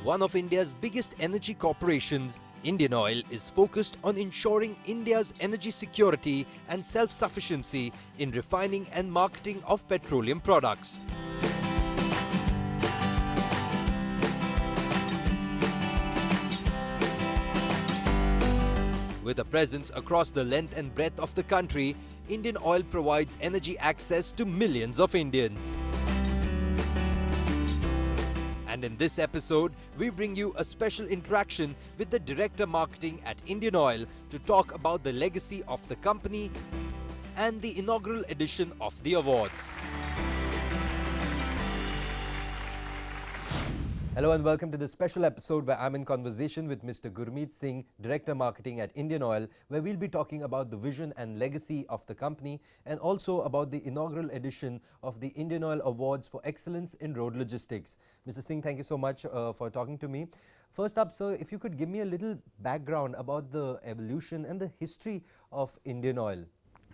one of India's biggest energy corporations, Indian Oil is focused on ensuring India's energy security and self-sufficiency in refining and marketing of petroleum products. With a presence across the length and breadth of the country, Indian Oil provides energy access to millions of Indians. And in this episode, we bring you a special interaction with the Director Marketing at Indian Oil to talk about the legacy of the company and the inaugural edition of the awards. Hello and welcome to this special episode where I'm in conversation with Mr. Gurmeet Singh, Director Marketing at Indian Oil, where we'll be talking about the vision and legacy of the company and also about the inaugural edition of the Indian Oil Awards for Excellence in Road Logistics. Mr. Singh, thank you so much for talking to me. First up, sir, if you could give me a little background about the evolution and the history of Indian Oil.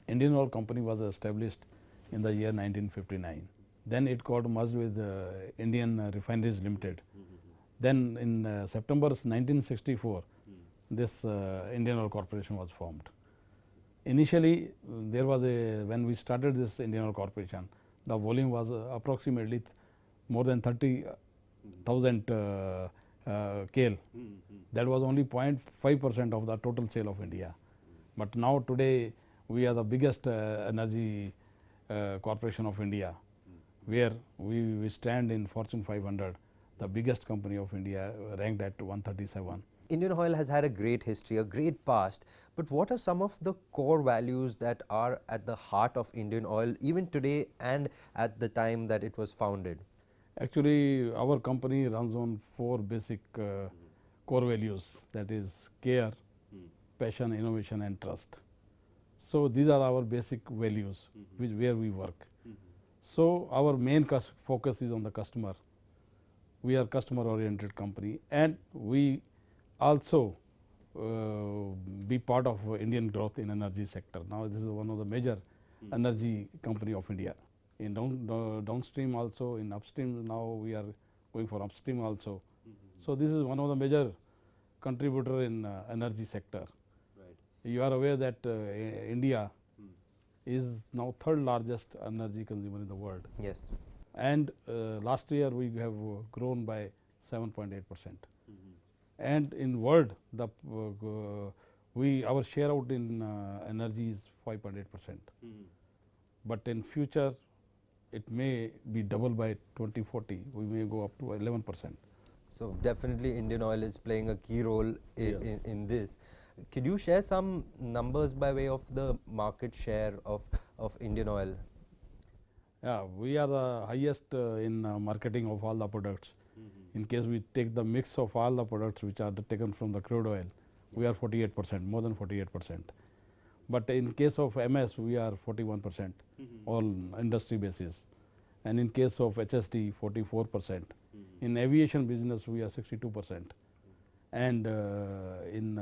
Indian Oil Company was established in the year 1959. Then it got merged with Indian Refineries Limited. Then in September 1964, this Indian Oil Corporation was formed. Initially, there was when we started this Indian Oil Corporation, the volume was approximately more than 30,000 KL. That was only 0.5% of the total sale of India. But now today, we are the biggest energy corporation of India, where we stand in Fortune 500, the biggest company of India, ranked at 137. Indian Oil has had a great history, a great past, but what are some of the core values that are at the heart of Indian Oil even today and at the time that it was founded? Actually, our company runs on 4 basic core values, that is care, passion, innovation and trust. So these are our basic values where we work. So our main focus is on the customer. We are customer oriented company and we also be part of Indian growth in energy sector. Now this is one of the major energy company of India. In downstream also, in upstream now we are going for upstream also. So this is one of the major contributor in energy sector. Right. You are aware that India is now 3rd largest energy consumer in the world. Yes. And last year we have grown by 7.8%. And in world, the our share out in energy is 5.8%. But in future, it may be double by 2040. We may go up to 11%. So definitely Indian Oil is playing a key role in this. Could you share some numbers by way of the market share of Indian Oil? Yeah, we are the highest in marketing of all the products. In case we take the mix of all the products which are taken from the crude oil, we are 48%, more than 48%. But in case of MS, we are 41%, all industry basis. And in case of HSD, 44%. In aviation business, we are 62%. And in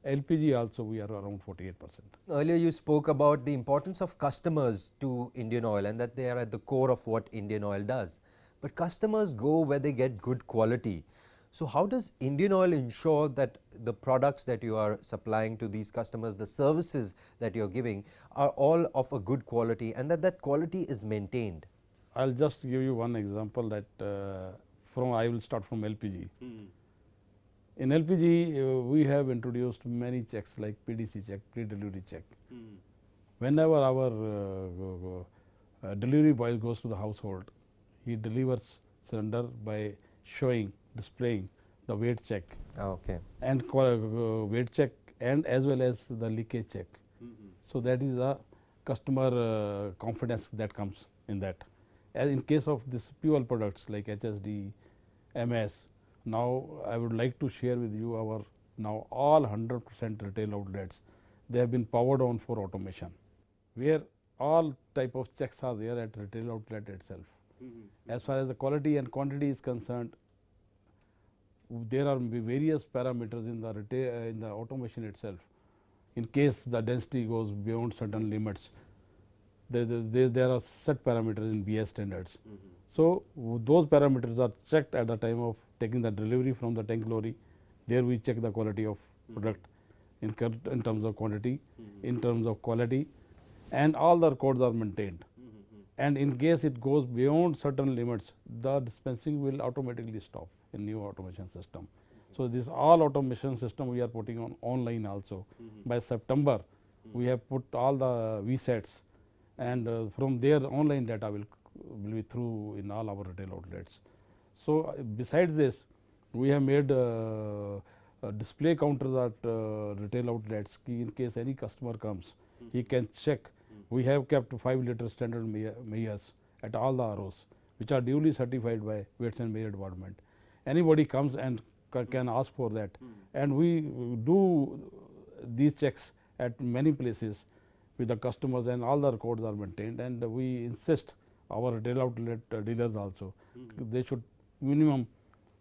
LPG also we are around 48%. Earlier you spoke about the importance of customers to Indian Oil and that they are at the core of what Indian Oil does. But customers go where they get good quality. So how does Indian Oil ensure that the products that you are supplying to these customers, the services that you are giving are all of a good quality and that quality is maintained? I'll just give you one example that I will start from LPG. In LPG, we have introduced many checks like PDC check, pre-delivery check. Whenever our delivery boy goes to the household, he delivers cylinder by displaying the weight check. Okay. And weight check and as well as the leakage check. So that is the customer confidence that comes in that. As in case of this fuel products like HSD, MS, now I would like to share with you our now all 100% retail outlets. They have been powered on for automation, where all type of checks are there at retail outlet itself. As far as the quality and quantity is concerned, there are various parameters in the retail in the automation itself. In case the density goes beyond certain limits, there are set parameters in BS standards. So those parameters are checked at the time of taking the delivery from the tank lorry. There we check the quality of product in terms of quantity, in terms of quality, and all the records are maintained. And in case it goes beyond certain limits, the dispensing will automatically stop in new automation system. So this all automation system we are putting on online also. By September, we have put all the VSETs, and from there online data will be through in all our retail outlets. So besides this, we have made display counters at retail outlets. In case any customer comes, he can check. We have kept 5-liter standard measures at all the ROs, which are duly certified by Weights and Measure Department. Anybody comes and can ask for that, and we do these checks at many places with the customers, and all the records are maintained. And we insist our retail outlet dealers also, they should minimum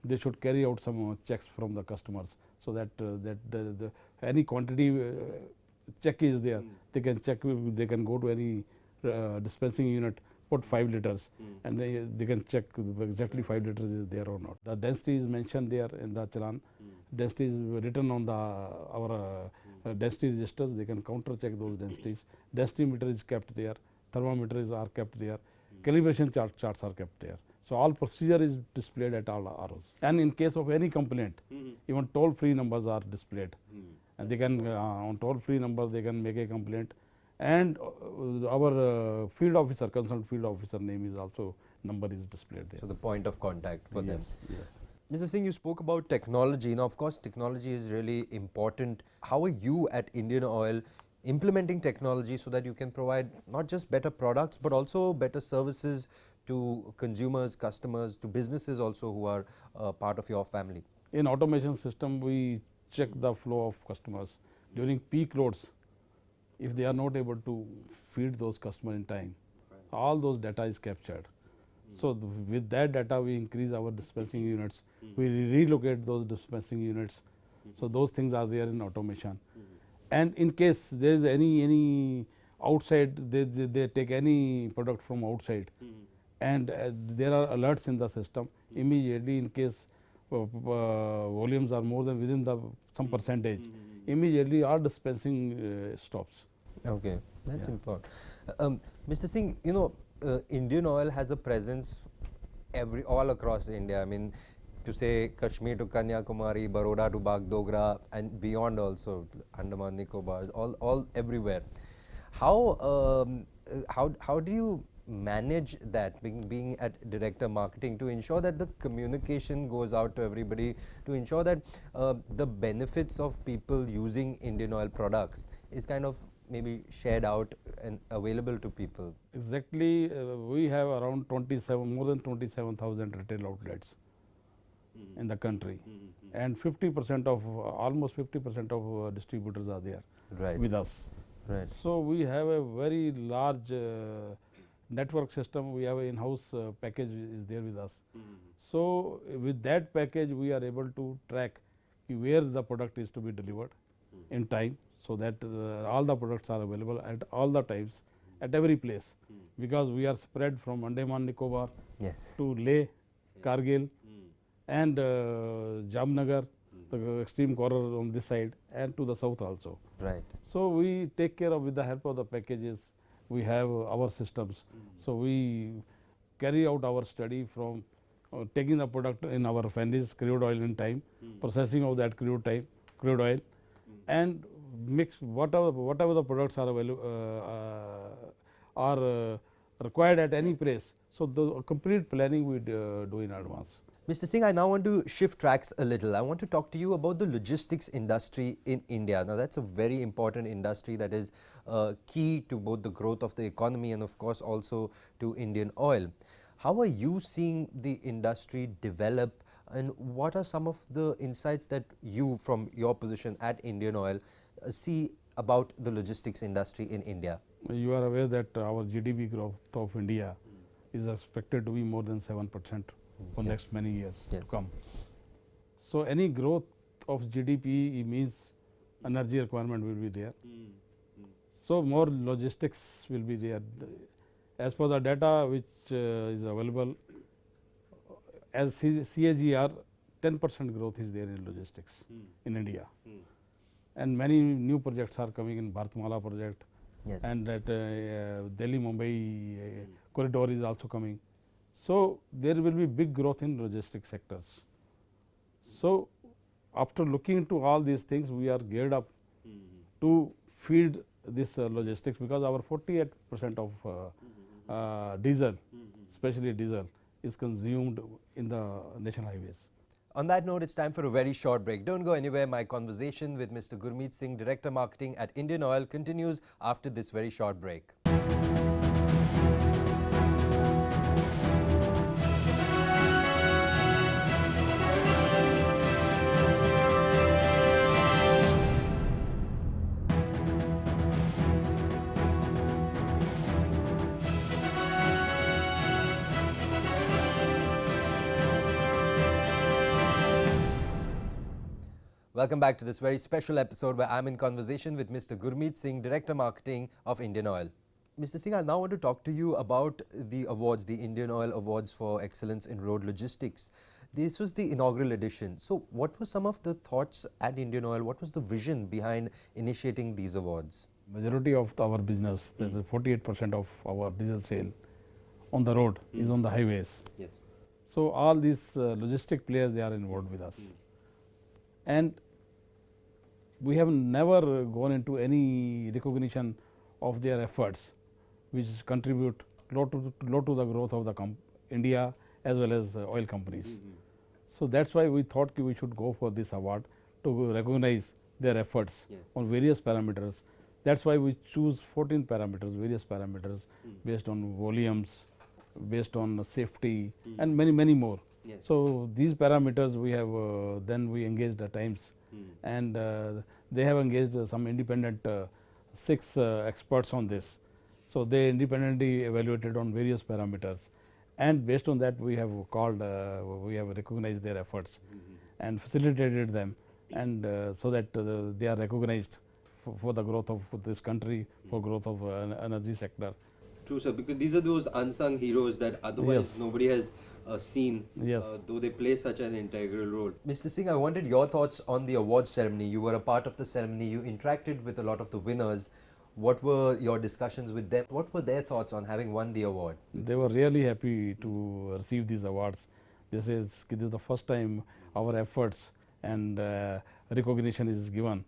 they should carry out some checks from the customers, so that the any quantity check is there. They can check, they can go to any dispensing unit, put 5 liters, and they can check exactly 5 liters is there or not. The density is mentioned there in the challan. Density is written on the our density registers. They can counter check those densities. Density meter is kept there, thermometers are kept there, calibration charts are kept there. So all procedure is displayed at all ROs. And in case of any complaint, even toll-free numbers are displayed, and they can on toll-free number they can make a complaint. And our field officer, concerned field officer name is also, number is displayed there. So the point of contact for them. Yes. Mr. Singh, you spoke about technology. Now, of course, technology is really important. How are you at Indian Oil implementing technology so that you can provide not just better products, but also better services to consumers, customers, to businesses also who are part of your family? In automation system, we check the flow of customers during peak loads. If they are not able to feed those customers in time, all those data is captured. So with that data, we increase our dispensing units. We relocate those dispensing units. So those things are there in automation. And in case there is any outside, they take any product from outside, and there are alerts in the system immediately. In case volumes are more than within the some percentage, immediately our dispensing stops. Okay, that's important. Mr. Singh, you know, Indian Oil has a presence all across India. I mean, to say Kashmir to Kanyakumari, Baroda to Bagdogra, and beyond also, Andaman Nicobar, all everywhere. How do you manage that, being at director marketing, to ensure that the communication goes out to everybody, to ensure that the benefits of people using Indian Oil products is kind of maybe shared out and available to people? Exactly, we have around more than 27,000 retail outlets in the country, and 50% of almost 50% of distributors are there with us. Right. So we have a very large network system. We have an in-house package is there with us. So with that package, we are able to track where the product is to be delivered in time, so that all the products are available at all the times, at every place, because we are spread from Andaman Nicobar to Leh, Kargil, and Jamnagar, the extreme corner on this side, and to the south also. Right. So we take care of, with the help of the packages, we have our systems. So we carry out our study from taking the product in our refineries, crude oil in time, processing of that crude oil, and mix whatever the products are available are required at any place. So the complete planning we do in advance. Mr. Singh, I now want to shift tracks a little. I want to talk to you about the logistics industry in India. Now, that's a very important industry that is key to both the growth of the economy and, of course, also to Indian Oil. How are you seeing the industry develop, and what are some of the insights that you, from your position at Indian Oil, see about the logistics industry in India? You are aware that our GDP growth of India is expected to be more than 7% for next many years to come. So any growth of GDP means energy requirement will be there. So more logistics will be there. As per the data which is available, as CAGR 10% growth is there in logistics in India. And many new projects are coming in Bharatmala project, Yes. and that Delhi-Mumbai corridor is also coming. So, there will be big growth in logistics sectors. So, after looking into all these things, we are geared up to feed this logistics, because our 48% of diesel, especially diesel, is consumed in the national highways. On that note, it's time for a very short break. Don't go anywhere. My conversation with Mr. Gurmeet Singh, Director Marketing at Indian Oil, continues after this very short break. Welcome back to this very special episode where I'm in conversation with Mr. Gurmeet Singh, Director Marketing of Indian Oil. Mr. Singh, I now want to talk to you about the awards, the Indian Oil Awards for Excellence in Road Logistics. This was the inaugural edition. So what were some of the thoughts at Indian Oil? What was the vision behind initiating these awards? Majority of our business, there's a 48% of our diesel sale on the road is on the highways. Yes. So, all these logistic players, they are involved with us. And we have never gone into any recognition of their efforts, which contribute lot to the growth of the India as well as oil companies. So, that is why we thought we should go for this award to recognize their efforts on various parameters. That is why we choose 14 parameters, various parameters based on volumes, based on safety and many more. So, these parameters we have then we engaged the Times, and they have engaged some independent 6 experts on this. So, they independently evaluated on various parameters, and based on that we have called, we have recognized their efforts and facilitated them, and so that they are recognized for the growth of this country, for growth of energy sector. True, sir, because these are those unsung heroes that otherwise nobody has seen, though they play such an integral role. Mr. Singh, I wanted your thoughts on the awards ceremony. You were a part of the ceremony, you interacted with a lot of the winners. What were your discussions with them? What were their thoughts on having won the award? They were really happy to receive these awards. This is the first time our efforts and recognition is given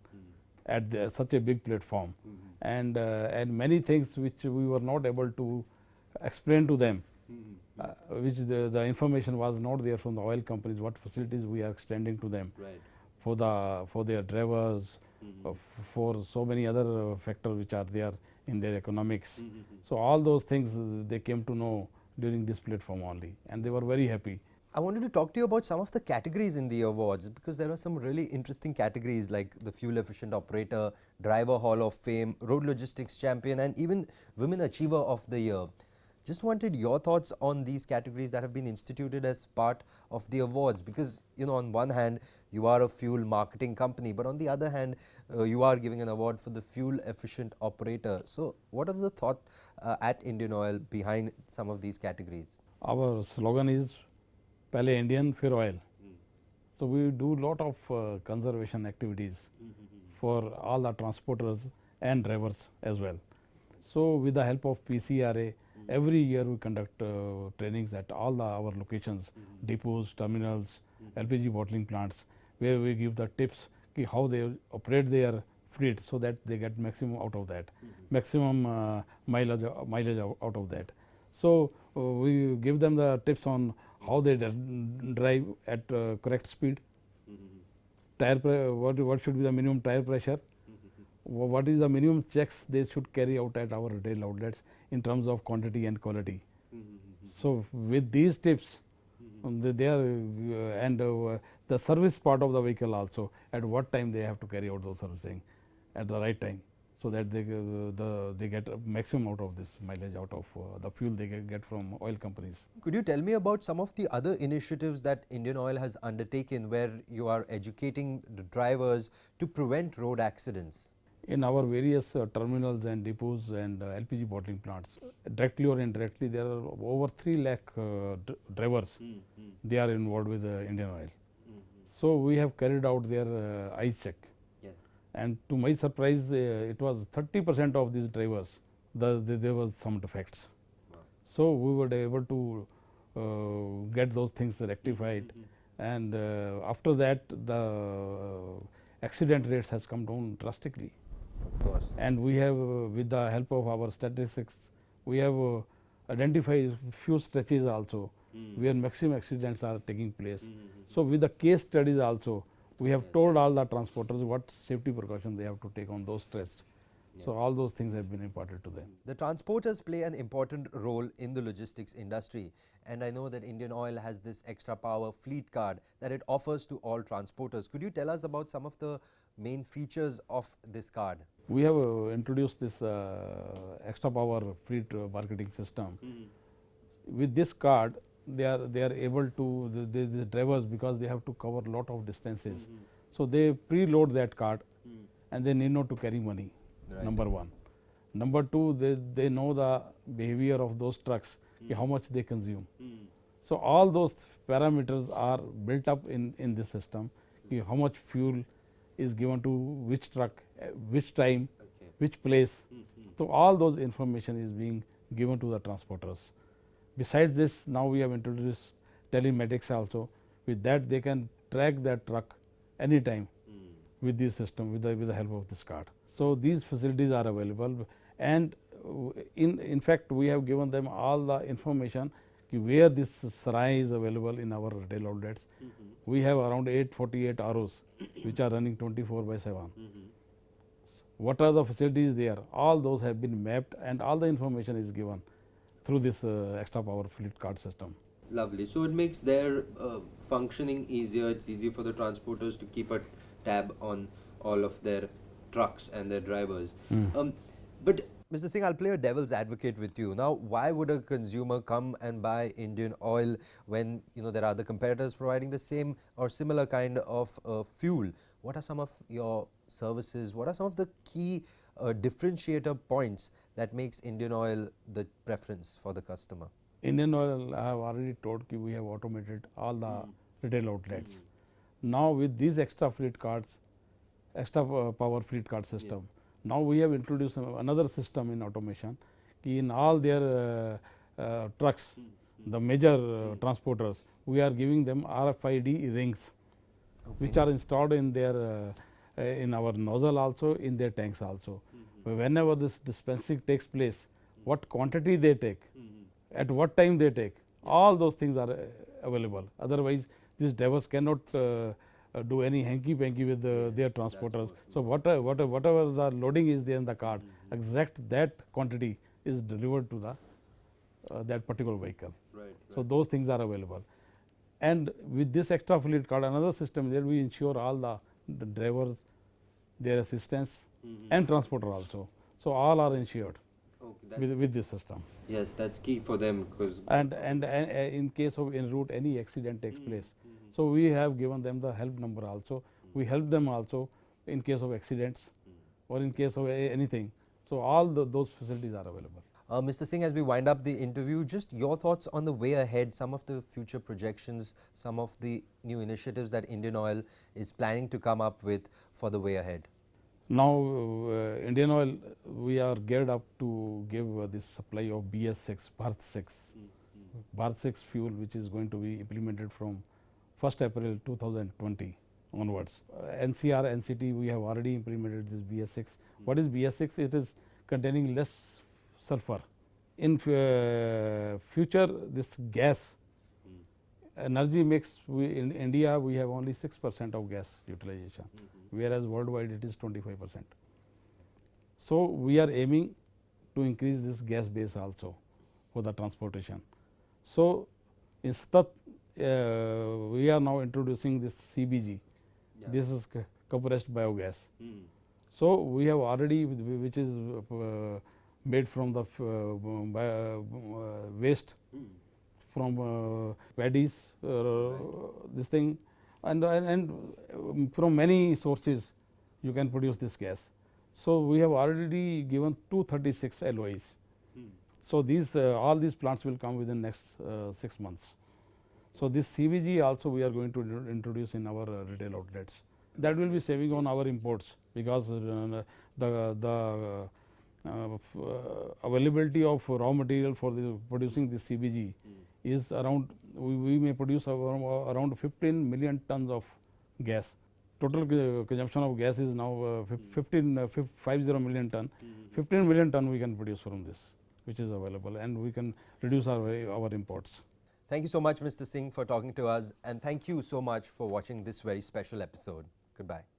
at such a big platform, and many things which we were not able to explain to them, which the information was not there from the oil companies, what facilities we are extending to them for their drivers, for so many other factors which are there in their economics. So, all those things they came to know during this platform only, and they were very happy. I wanted to talk to you about some of the categories in the awards, because there are some really interesting categories like the Fuel Efficient Operator, Driver Hall of Fame, Road Logistics Champion, and even Women Achiever of the Year. Just wanted your thoughts on these categories that have been instituted as part of the awards, because on one hand you are a fuel marketing company, but on the other hand you are giving an award for the Fuel Efficient Operator. So what are the thought at Indian Oil behind some of these categories? Our slogan is Pehle Indian, Fir Oil. So, we do lot of conservation activities for all the transporters and drivers as well. So, with the help of PCRA, every year we conduct trainings at all our locations, depots, terminals, LPG bottling plants, where we give the tips how they operate their fleet, so that they get maximum out of that, maximum mileage out of that. So, we give them the tips on how they drive at correct speed, tire what should be the minimum tire pressure, what is the minimum checks they should carry out at our retail outlets in terms of quantity and quality. So, with these tips, they are and the service part of the vehicle also, at what time they have to carry out those servicing at the right time, so that they get maximum out of this mileage out of the fuel they get from oil companies. Could you tell me about some of the other initiatives that Indian Oil has undertaken where you are educating the drivers to prevent road accidents? In our various terminals and depots and LPG bottling plants, directly or indirectly, there are over 3 lakh drivers. They are involved with Indian Oil. So, we have carried out their eyes check, Yeah. and to my surprise it was 30% of these drivers there was some defects. Wow. So, we were able to get those things rectified, and after that the accident rates has come down drastically. Of course. And we have with the help of our statistics, we have identified few stretches also where maximum accidents are taking place. So, with the case studies also, we have told all the transporters what safety precautions they have to take on those stretches. So, all those things have been imparted to them. The transporters play an important role in the logistics industry, and I know that Indian Oil has this extra power fleet card that it offers to all transporters. Could you tell us about some of the main features of this card? We have introduced this extra power fleet marketing system. With this card, they are able to the drivers, because they have to cover lot of distances. So, they preload that card and they need not to carry money. Right. Number one. Number two, they know the behavior of those trucks, how much they consume. So, all those parameters are built up in this system, how much fuel is given to which truck, which time, which place. So, all those information is being given to the transporters. Besides this, now we have introduced telematics also. With that, they can track that truck anytime with this system, with the help of this card. So, these facilities are available, and in fact, we have given them all the information where this sarai is available in our retail outlets. We have around 848 ROs which are running 24/7. What are the facilities there? All those have been mapped, and all the information is given through this extra power fleet card system. Lovely. So it makes their functioning easier. It's easier for the transporters to keep a tab on all of their trucks and their drivers. But Mr. Singh, I'll play a devil's advocate with you. Now, why would a consumer come and buy Indian Oil when there are other competitors providing the same or similar kind of fuel? What are some of your services? What are some of the key differentiator points that makes Indian Oil the preference for the customer? Indian Oil, I have already told you, we have automated all the retail outlets. Now, with these extra fleet cards, extra power fleet card system, now we have introduced another system in automation. In all their trucks, the major transporters, we are giving them RFID rings, which are installed in their in our nozzle also, in their tanks also. Whenever this dispensing takes place, what quantity they take, at what time they take, all those things are available. Otherwise, these drivers cannot do any hanky-panky with their transporters. So, whatever the loading is there in the card, exact that quantity is delivered to the that particular vehicle. So, those things are available. And with this extra fleet card, another system there, we ensure all the drivers, their assistants and transporter also. So, all are insured with this system. Yes, that's key for them, because and in case of en route any accident takes place, so we have given them the help number also. We help them also in case of accidents or in case of anything. So, all those facilities are available. Mr. Singh, as we wind up the interview, just your thoughts on the way ahead, some of the future projections, some of the new initiatives that Indian Oil is planning to come up with for the way ahead. Now, Indian Oil, we are geared up to give this supply of BS6, Bharat 6, Bharat 6 fuel, which is going to be implemented from 1st April 2020 onwards. NCR, NCT, we have already implemented this BS6. What is BS6? It is containing less sulfur. In future, this gas energy mix, in India, we have only 6% of gas utilization, whereas worldwide it is 25%. So, we are aiming to increase this gas base also for the transportation. So, instead, we are now introducing this CBG, this is compressed biogas. So, we have already, which is made from the waste from paddies, this thing, and from many sources you can produce this gas. So, we have already given 236 LOIs. So, these all these plants will come within next 6 months. So, this CBG also we are going to introduce in our retail outlets. That will be saving on our imports, because the availability of raw material for producing this CBG is around, we may produce around 15 million tons of gas. Total consumption of gas is now 50 million ton. 15 million ton we can produce from this, which is available, and we can reduce our imports. Thank you so much, Mr. Singh, for talking to us, and thank you so much for watching this very special episode. Goodbye.